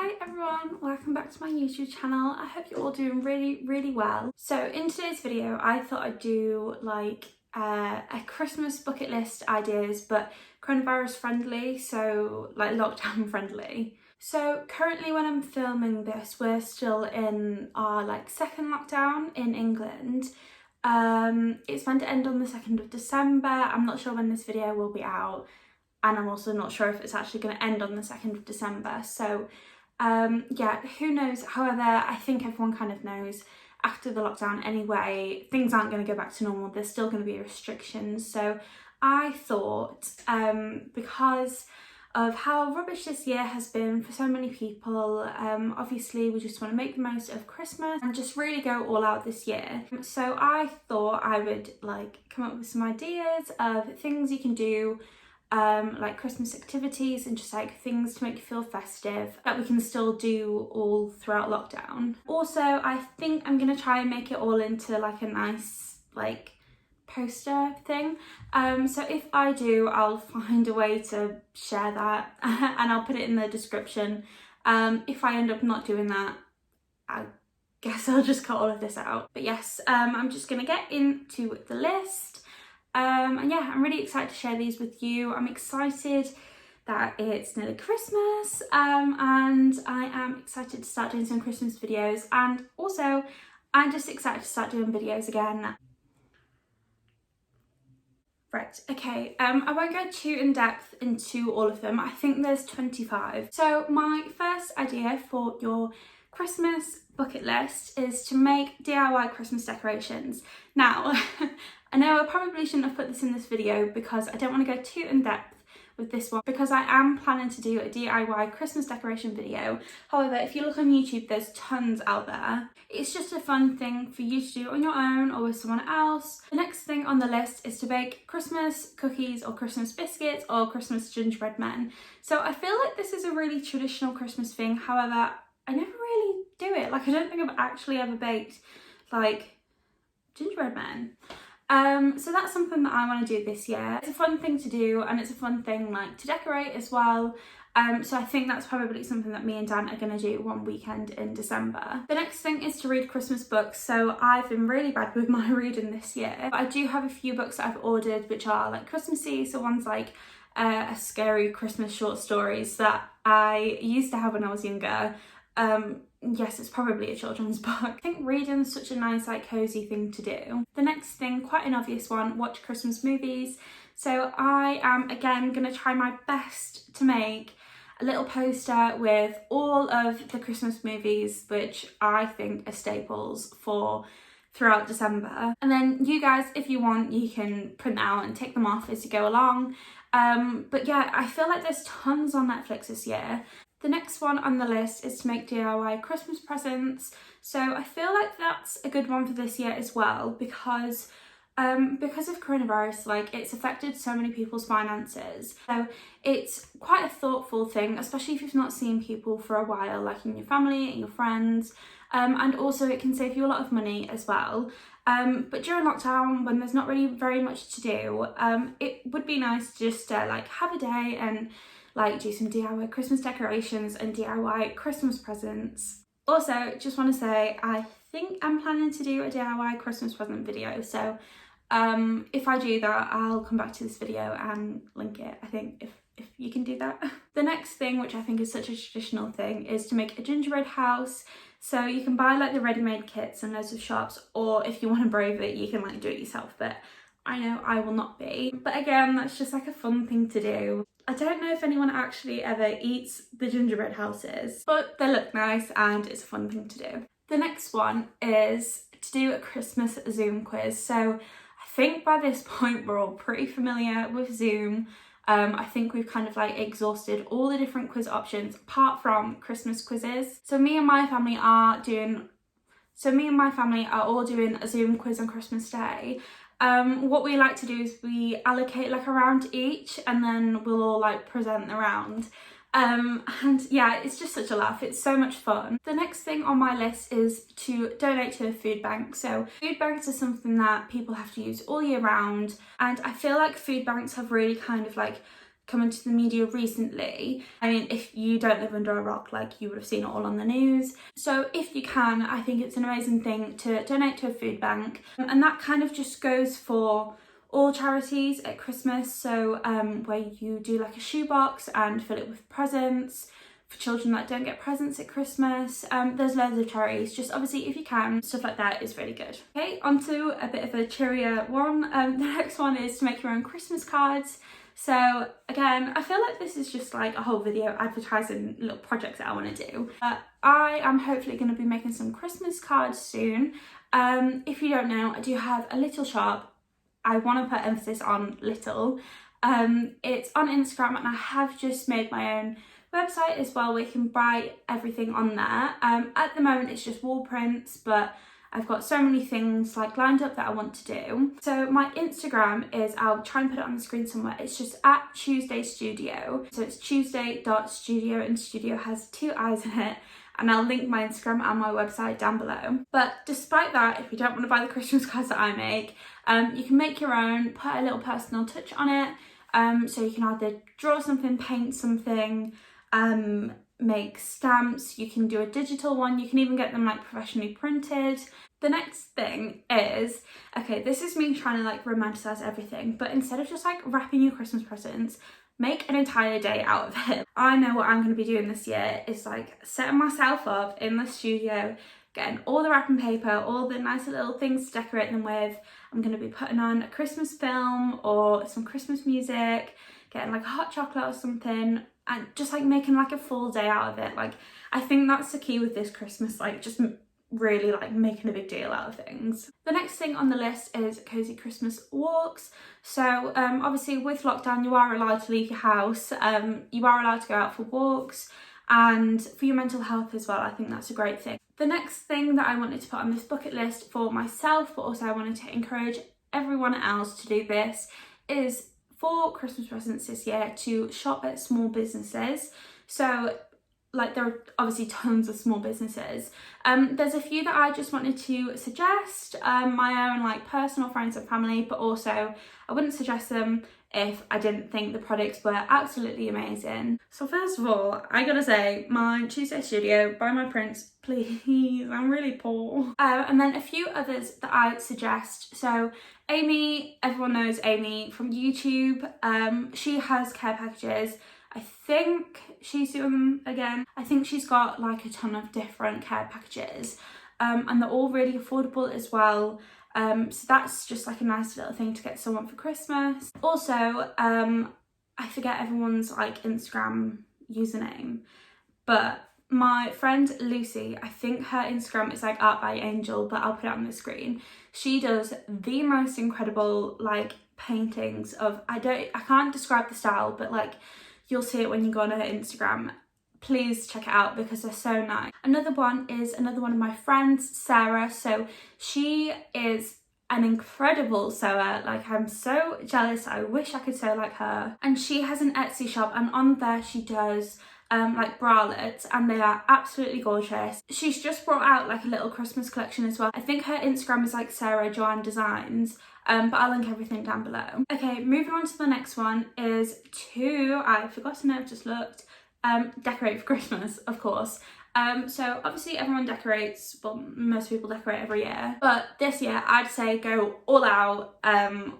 Hi everyone, welcome back to my YouTube channel. I hope you're all doing really well. So in today's video I thought I'd do like a Christmas bucket list ideas, but coronavirus friendly, so like lockdown friendly. So currently when I'm filming this, we're still in our like second lockdown in England. It's meant to end on the 2nd of December. I'm not sure when this video will be out, and I'm also not sure if it's actually going to end on the 2nd of December. So yeah, who knows. However, I think everyone kind of knows after the lockdown anyway, things aren't going to go back to normal. There's still going to be restrictions. So I thought, because of how rubbish this year has been for so many people, obviously we just want to make the most of Christmas and just really go all out this year. So I thought I would like come up with some ideas of things you can do, like Christmas activities and just like things to make you feel festive that we can still do all throughout lockdown. Also, I think I'm gonna try and make it all into like a nice like poster thing. So if I do, I'll find a way to share that and I'll put it in the description. If I end up not doing that, I guess I'll just cut all of this out. But yes, I'm just gonna get into the list. And yeah, I'm really excited to share these with you. I'm excited that it's nearly Christmas, and I am excited to start doing some Christmas videos, and also I'm just excited to start doing videos again. Right, okay, I won't go too in depth into all of them. I think there's 25. So my first idea for your Christmas bucket list is to make DIY Christmas decorations. Now, I know I probably shouldn't have put this in this video because I don't want to go too in depth with this one, because I am planning to do a DIY Christmas decoration video. However, if you look on YouTube, there's tons out there. It's just a fun thing for you to do on your own or with someone else. The next thing on the list is to bake Christmas cookies or Christmas biscuits or Christmas gingerbread men. So I feel like this is a really traditional Christmas thing. However, I never really do it. Like, I don't think I've actually ever baked like gingerbread men. So that's something that I want to do this year. It's a fun thing to do, and it's a fun thing like to decorate as well. So I think that's probably something that me and Dan are going to do one weekend in December. The next thing is to read Christmas books. So I've been really bad with my reading this year. But I do have a few books that I've ordered which are like Christmassy. So one's like a scary Christmas short stories that I used to have when I was younger. Yes, it's probably a children's book. I think reading is such a nice like cozy thing to do. The next thing, quite an obvious one, watch Christmas movies. So I am again gonna try my best to make a little poster with all of the Christmas movies which I think are staples for throughout December. And then you guys, if you want, you can print out and take them off as you go along. But yeah, I feel like there's tons on Netflix this year. The next one on the list is to make DIY Christmas presents. So I feel like that's a good one for this year as well, because of coronavirus, like it's affected so many people's finances. So it's quite a thoughtful thing, especially if you've not seen people for a while, like in your family and your friends. And also it can save you a lot of money as well. But during lockdown, when there's not really very much to do, it would be nice just to like have a day and like do some DIY Christmas decorations and DIY Christmas presents. Also, just want to say, I think I'm planning to do a DIY Christmas present video. So if I do that, I'll come back to this video and link it, I think, if you can do that. The next thing, which I think is such a traditional thing, is to make a gingerbread house. So you can buy like the ready-made kits in loads of shops, or if you want to brave it, you can like do it yourself, but I know I will not be. But again, that's just like a fun thing to do. I don't know if anyone actually ever eats the gingerbread houses, but they look nice and it's a fun thing to do. The next one is to do a Christmas Zoom quiz. So I think by this point we're all pretty familiar with Zoom. I think we've kind of like exhausted all the different quiz options apart from Christmas quizzes. So me and my family are all doing a Zoom quiz on Christmas Day. What we like to do is we allocate like a round each, and then we'll all like present the round. And yeah, it's just such a laugh. It's so much fun. The next thing on my list is to donate to a food bank. So food banks are something that people have to use all year round, and I feel like food banks have really kind of like come into the media recently. I mean, if you don't live under a rock, like, you would have seen it all on the news. So if you can, I think it's an amazing thing to donate to a food bank, and that kind of just goes for all charities at Christmas. So where you do like a shoebox and fill it with presents for children that don't get presents at Christmas. There's loads of charities. Just obviously, if you can, stuff like that is really good. Okay, on to a bit of a cheerier one. The next one is to make your own Christmas cards. So again, I feel like this is just like a whole video advertising little projects that I want to do. But I am hopefully going to be making some Christmas cards soon. If you don't know, I do have a little shop. I want to put emphasis on little. It's on Instagram, and I have just made my own website as well where you can buy everything on there. At the moment it's just wall prints, but I've got so many things like lined up that I want to do. So my Instagram is, I'll try and put it on the screen somewhere, it's just at Tuesday Studio. So it's tuesday.studio, and studio has 2 I's in it. And I'll link my Instagram and my website down below. But despite that, if you don't want to buy the Christmas cards that I make, you can make your own, put a little personal touch on it. So you can either draw something, paint something, make stamps, you can do a digital one, you can even get them like professionally printed. The next thing is, okay, this is me trying to like romanticize everything, but instead of just like wrapping your Christmas presents, make an entire day out of it. I know what I'm going to be doing this year is like setting myself up in the studio, getting all the wrapping paper, all the nice little things to decorate them with. I'm going to be putting on a Christmas film or some Christmas music, getting like a hot chocolate or something, and just like making like a full day out of it. Like, I think that's the key with this Christmas, like just really like making a big deal out of things. The next thing on the list is cozy Christmas walks. So obviously with lockdown you are allowed to leave your house, you are allowed to go out for walks, and for your mental health as well, I think that's a great thing. The next thing that I wanted to put on this bucket list for myself, but also I wanted to encourage everyone else to do this, is for Christmas presents this year to shop at small businesses. So like, there are obviously tons of small businesses. There's a few that I just wanted to suggest, my own like personal friends and family, but also I wouldn't suggest them if I didn't think the products were absolutely amazing. So first of all, I gotta say, my Tuesday Studio, buy my prints, please, I'm really poor. And then a few others that I suggest. So Amy, everyone knows Amy from YouTube. She has care packages. I think she's doing them again. I think she's got like a ton of different care packages, and they're all really affordable as well. So that's just like a nice little thing to get someone for Christmas. Also, I forget everyone's like Instagram username, but my friend Lucy, I think her Instagram is like Art by Angel, but I'll put it on the screen. She does the most incredible like paintings of, I can't describe the style, but like you'll see it when you go on her Instagram. Please check it out because they're so nice. Another one is another one of my friends, Sarah. So she is an incredible sewer. Like, I'm so jealous. I wish I could sew like her. And she has an Etsy shop, and on there she does like bralettes, and they are absolutely gorgeous. She's just brought out like a little Christmas collection as well. I think her Instagram is like Sarah Joanne Designs, but I'll link everything down below. Okay, moving on to the next one is I've forgotten it, I've just looked, decorate for Christmas, of course. So obviously everyone decorates, well, most people decorate every year, but this year I'd say go all out.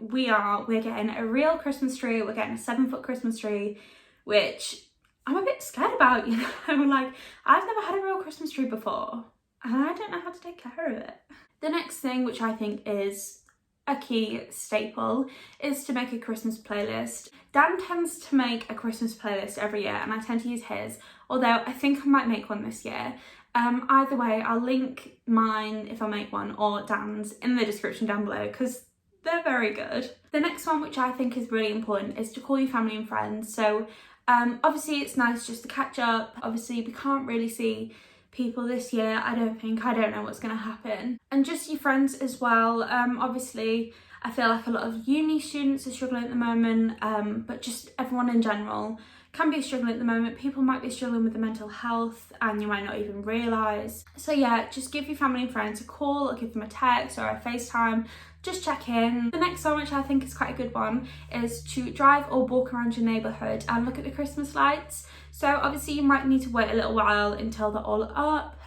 We're getting a real Christmas tree. We're getting a 7-foot Christmas tree, which I'm a bit scared about, you know, like I've never had a real Christmas tree before and I don't know how to take care of it. The next thing, which I think is a key staple, is to make a Christmas playlist. Dan tends to make a Christmas playlist every year and I tend to use his, although I think I might make one this year. Either way, I'll link mine if I make one, or Dan's, in the description down below because they're very good. The next one, which I think is really important, is to call your family and friends. So obviously it's nice just to catch up. Obviously we can't really see people this year, I don't know what's going to happen. And just your friends as well. Obviously I feel like a lot of uni students are struggling at the moment, but just everyone in general, can be a struggle at the moment. People might be struggling with the mental health and you might not even realise. So yeah, just give your family and friends a call or give them a text or a FaceTime, just check in. The next one, which I think is quite a good one, is to drive or walk around your neighbourhood and look at the Christmas lights. So obviously you might need to wait a little while until they're all up.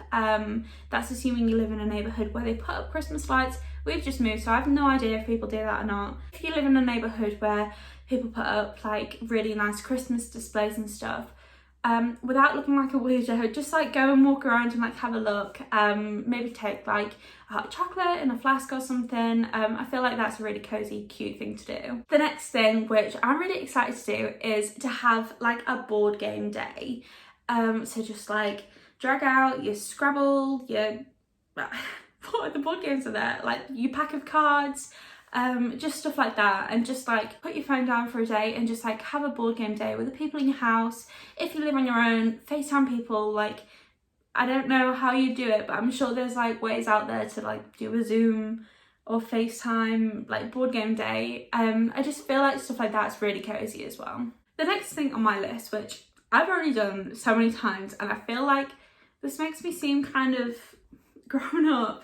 That's assuming you live in a neighbourhood where they put up Christmas lights. We've just moved, so I have no idea if people do that or not. If you live in a neighbourhood where people put up like really nice Christmas displays and stuff, without looking like a weirdo, just like go and walk around and like have a look. Maybe take like a hot chocolate in a flask or something. I feel like that's a really cozy, cute thing to do. The next thing, which I'm really excited to do, is to have like a board game day. So just like drag out your Scrabble, your what other board games are there? Like your pack of cards, just stuff like that, and just like put your phone down for a day and just like have a board game day with the people in your house. If you live on your own, FaceTime people. Like, I don't know how you do it, but I'm sure there's like ways out there to like do a Zoom or FaceTime like board game day. I just feel like stuff like that's really cozy as well. The next thing on my list, which I've already done so many times and I feel like this makes me seem kind of grown up,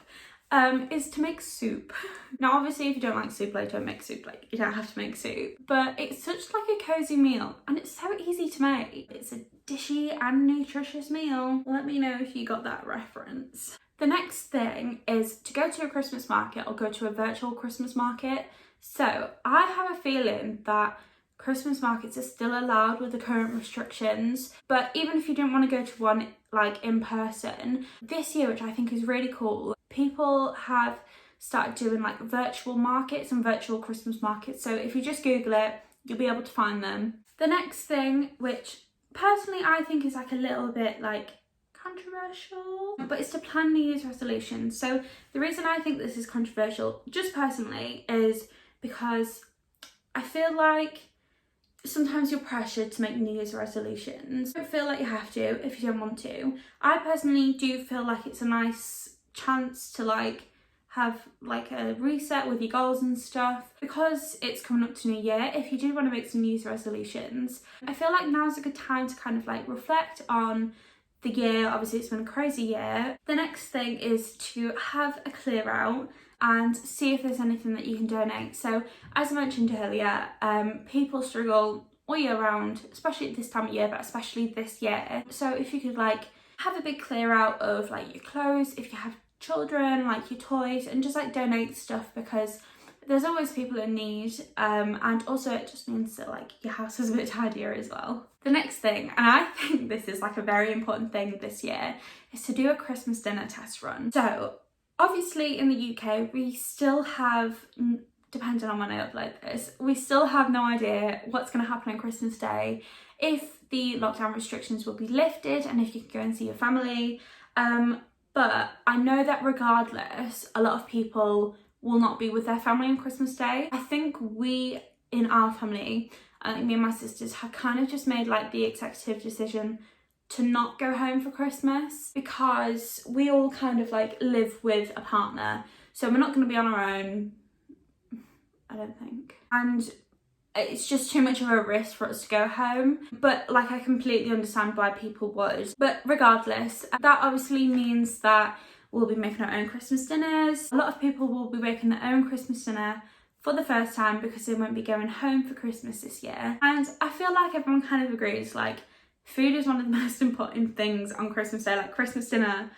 is to make soup. Now obviously if you don't like soup, like don't make soup, like you don't have to make soup, but it's such like a cozy meal and it's so easy to make. It's a dishy and nutritious meal. Let me know if you got that reference. The next thing is to go to a Christmas market or go to a virtual Christmas market. So I have a feeling that Christmas markets are still allowed with the current restrictions, but even if you don't want to go to one like in person, this year, which I think is really cool, people have started doing like virtual markets and virtual Christmas markets. So if you just Google it, you'll be able to find them. The next thing, which personally I think is like a little bit like controversial, but it's to plan New Year's resolutions. So the reason I think this is controversial, just personally, is because I feel like sometimes you're pressured to make New Year's resolutions. Don't feel like you have to if you don't want to. I personally do feel like it's a nice chance to like have like a reset with your goals and stuff, because it's coming up to New Year. If you do want to make some New Year's resolutions, I feel like now's a good time to kind of like reflect on the year. Obviously it's been a crazy year. The next thing is to have a clear out and see if there's anything that you can donate. So as I mentioned earlier, people struggle all year round, especially at this time of year, but especially this year. So if you could like have a big clear out of like your clothes, if you have children, like your toys, and just like donate stuff, because there's always people in need, and also it just means that like your house is a bit tidier as well. The next thing, and I think this is like a very important thing this year, is to do a Christmas dinner test run. So obviously in the UK, we still have, depending on when I upload this, we still have no idea what's going to happen on Christmas Day, if the lockdown restrictions will be lifted and if you can go and see your family. But I know that regardless, a lot of people will not be with their family on Christmas Day. I think we, in our family, me and my sisters, have kind of just made like the executive decision to not go home for Christmas, because we all kind of like live with a partner, so we're not going to be on our own, I don't think, and it's just too much of a risk for us to go home. But like I completely understand why people would. But regardless, that obviously means that we'll be making our own Christmas dinners. A lot of people will be making their own Christmas dinner for the first time because they won't be going home for Christmas this year. And I feel like everyone kind of agrees, like, food is one of the most important things on Christmas Day. Like Christmas dinner,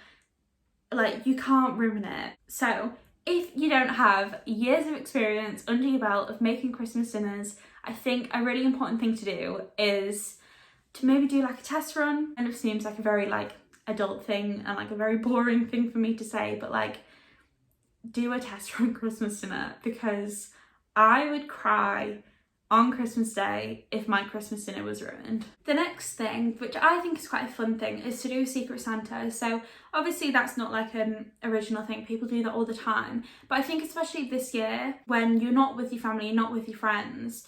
like you can't ruin it. So if you don't have years of experience under your belt of making Christmas dinners, I think a really important thing to do is to maybe do like a test run. And it seems like a very like adult thing and like a very boring thing for me to say, but like do a test run Christmas dinner, because I would cry on Christmas Day if my Christmas dinner was ruined. The next thing, which I think is quite a fun thing, is to do Secret Santa. So obviously that's not like an original thing, people do that all the time, but I think especially this year when you're not with your family, you're not with your friends,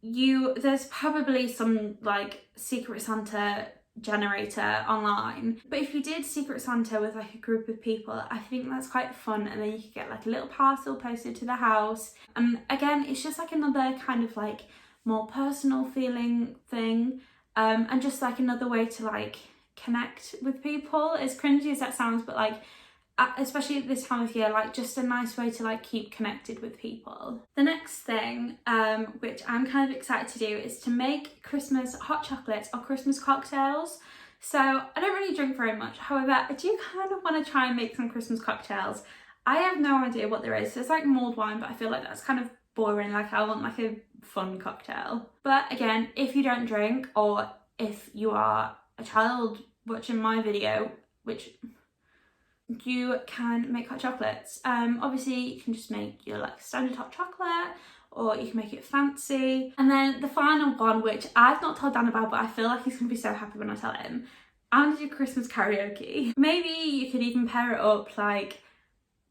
there's probably some like Secret Santa generator online, but if you did Secret Santa with like a group of people, I think that's quite fun, and then you could get like a little parcel posted to the house, and again it's just like another kind of like more personal feeling thing. and just like another way to like connect with people, as cringy as that sounds, but like especially at this time of year, like just a nice way to like keep connected with people. The next thing which I'm kind of excited to do is to make Christmas hot chocolates or Christmas cocktails. So I don't really drink very much, however I do kind of want to try and make some Christmas cocktails. I have no idea what there is. So it's like mulled wine, but I feel like that's kind of boring. Like I want like a fun cocktail. But again, if you don't drink, or if you are a child watching my video, which you can make hot chocolates. Obviously you can just make your like standard hot chocolate, or you can make it fancy. And then the final one, which I've not told Dan about, but I feel like he's gonna be so happy when I tell him, I'm gonna do Christmas karaoke. Maybe you could even pair it up like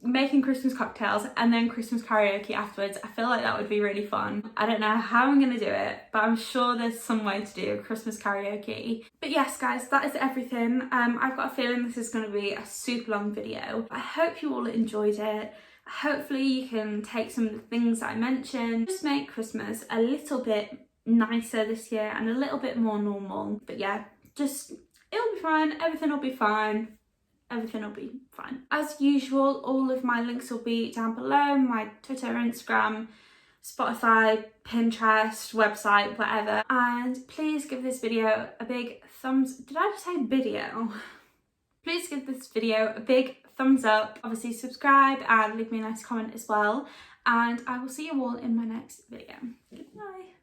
making Christmas cocktails and then Christmas karaoke afterwards. I feel like that would be really fun. I don't know how I'm gonna do it, but I'm sure there's some way to do Christmas karaoke. But yes guys, that is everything. I've got a feeling this is gonna be a super long video. I hope you all enjoyed it. Hopefully you can take some of the things that I mentioned, just make Christmas a little bit nicer this year and a little bit more normal. But yeah, just it'll be fine, everything will be fine. Everything will be fine. As usual, all of my links will be down below, my Twitter, Instagram, Spotify, Pinterest, website, whatever. And please give this video a big thumbs... Did I just say video? Please give this video a big thumbs up. Obviously subscribe and leave me a nice comment as well. And I will see you all in my next video. Goodbye.